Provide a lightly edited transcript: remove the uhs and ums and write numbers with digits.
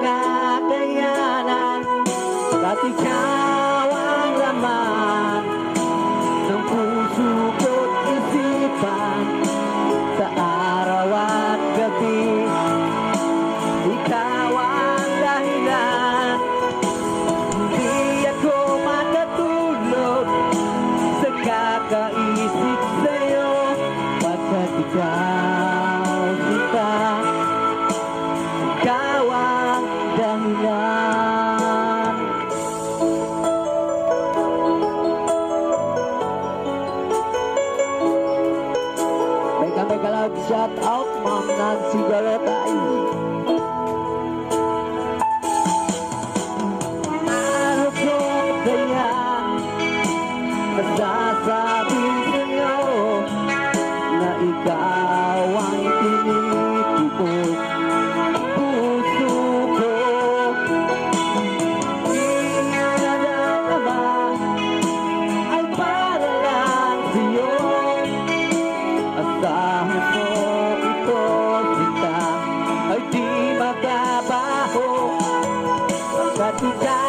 kakayanan, at ikaw ang laman ng puso ko't isipan sa araw at gabi. Ikaw ang dahilan, hindi ako makatulog sa kakaisip sa'yo, pagkat ikaw kita, ikaw ang dahilan. Mega love shout out Ma'am Nancy Garotay. Ano ko kaya masasabi sa'yo na ikaw ang tinitipon puso ko? Inadama ay para lang sa'yo. Asahan mo ito, sinta, ay di magbabaho, pagkat ikaw